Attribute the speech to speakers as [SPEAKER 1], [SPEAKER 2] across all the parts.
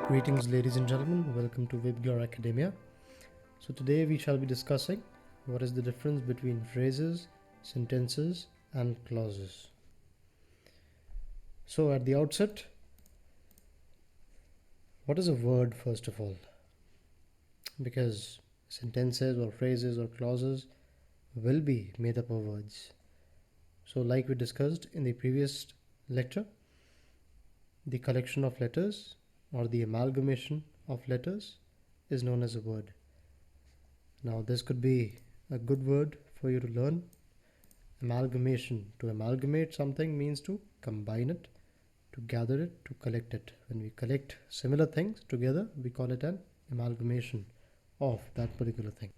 [SPEAKER 1] Greetings, ladies and gentlemen. Welcome to Webglar Academia. So today we shall be discussing what is the difference between phrases, sentences, and clauses. So at the outset, what is a word first of all? Because sentences or phrases or clauses will be made up of words. So like we discussed in the previous lecture, the collection of letters or the amalgamation of letters is known as a word. Now this could be a good word for you to learn. Amalgamation. To amalgamate something means to combine it, to gather it, to collect it. When we collect similar things together, we call it an amalgamation of that particular thing.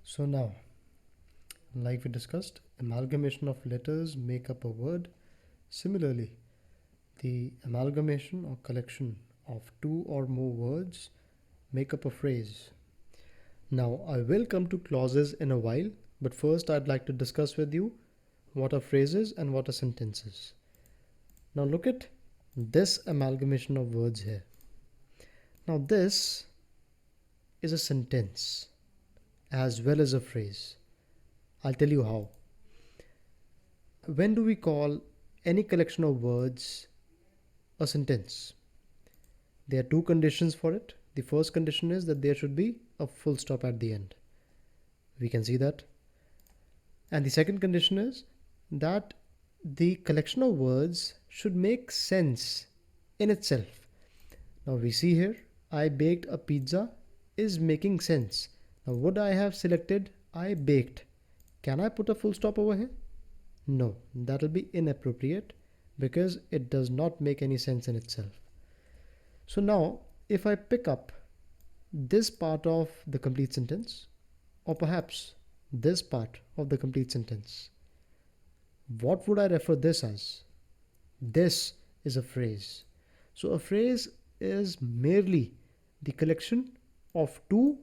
[SPEAKER 1] So now, like we discussed, amalgamation of letters make up a word. Similarly, the amalgamation or collection of two or more words make up a phrase. Now, I will come to clauses in a while, but first I'd like to discuss with you what are phrases and what are sentences. Now look at this amalgamation of words here. Now this is a sentence as well as a phrase. I'll tell you how. When do we call any collection of words a sentence? There are two conditions for it. The first condition is that there should be a full stop at the end. We can see that. And the second condition is that the collection of words should make sense in itself. Now we see here, I baked a pizza is making sense. Now would I have selected I baked? Can I put a full stop over here? No, that will be inappropriate because it does not make any sense in itself. So now if I pick up this part of the complete sentence, or perhaps this part of the complete sentence, what would I refer this as? This is a phrase. So a phrase is merely the collection of two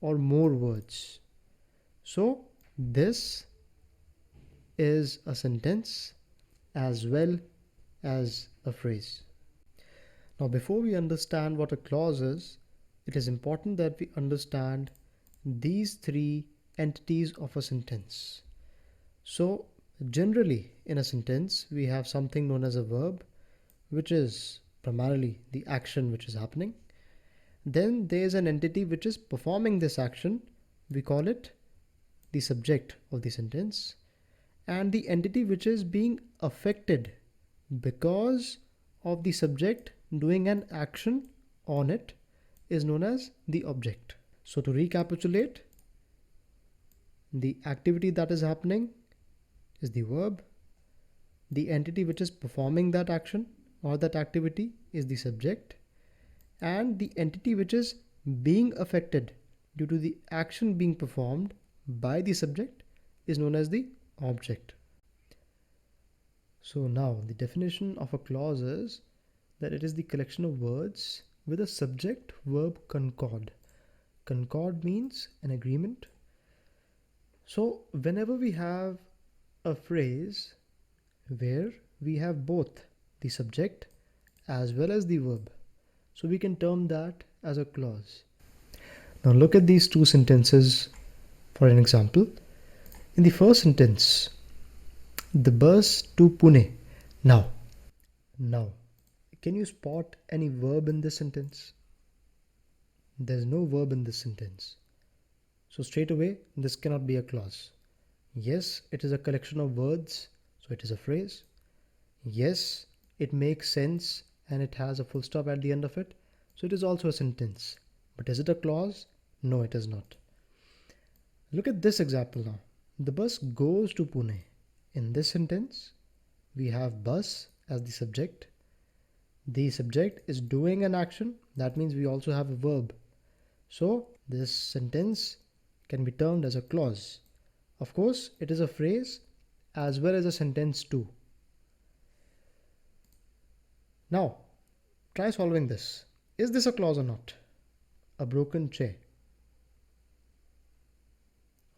[SPEAKER 1] or more words. So this is a sentence as well as a phrase. Now before we understand what a clause is, it is important that we understand these three entities of a sentence. So generally in a sentence we have something known as a verb, which is primarily the action which is happening. Then there is an entity which is performing this action. We call it the subject of the sentence. And the entity which is being affected because of the subject doing an action on it is known as the object. So to recapitulate, the activity that is happening is the verb. The entity which is performing that action or that activity is the subject. And the entity which is being affected due to the action being performed by the subject is known as the object. So now the definition of a clause is that it is the collection of words with a subject-verb concord. Concord means an agreement. So whenever we have a phrase where we have both the subject as well as the verb, so we can term that as a clause. Now look at these two sentences for an example. In the first sentence, the bus to Pune. Now, can you spot any verb in this sentence? There's no verb in this sentence. So straight away, this cannot be a clause. Yes, it is a collection of words, so it is a phrase. Yes, it makes sense and it has a full stop at the end of it, so it is also a sentence. But is it a clause? No, it is not. Look at this example now. The bus goes to Pune. In this sentence, we have bus as the subject. The subject is doing an action. That means we also have a verb. So this sentence can be termed as a clause. Of course, it is a phrase as well as a sentence too. Now, try solving this. Is this a clause or not? A broken chair.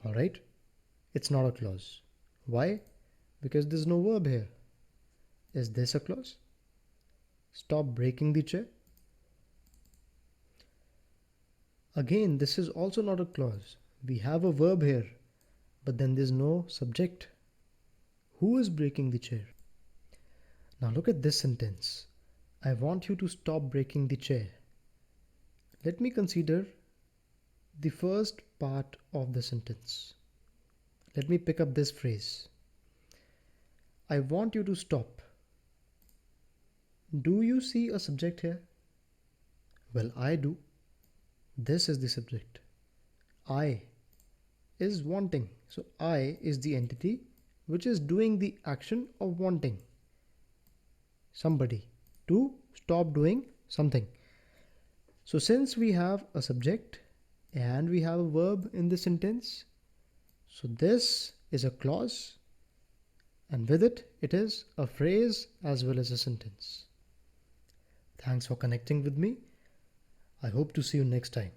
[SPEAKER 1] Alright, it's not a clause. Why? Because there's no verb here. Is this a clause? Stop breaking the chair. Again, this is also not a clause. We have a verb here, but then there's no subject. Who is breaking the chair? Now look at this sentence. I want you to stop breaking the chair. Let me consider the first part of the sentence. Let me pick up this phrase. I want you to stop. Do you see a subject here? Well, I do. This is the subject. I is wanting. So I is the entity which is doing the action of wanting somebody to stop doing something. So since we have a subject and we have a verb in this sentence, so this is a clause, and with it, it is a phrase as well as a sentence. Thanks for connecting with me. I hope to see you next time.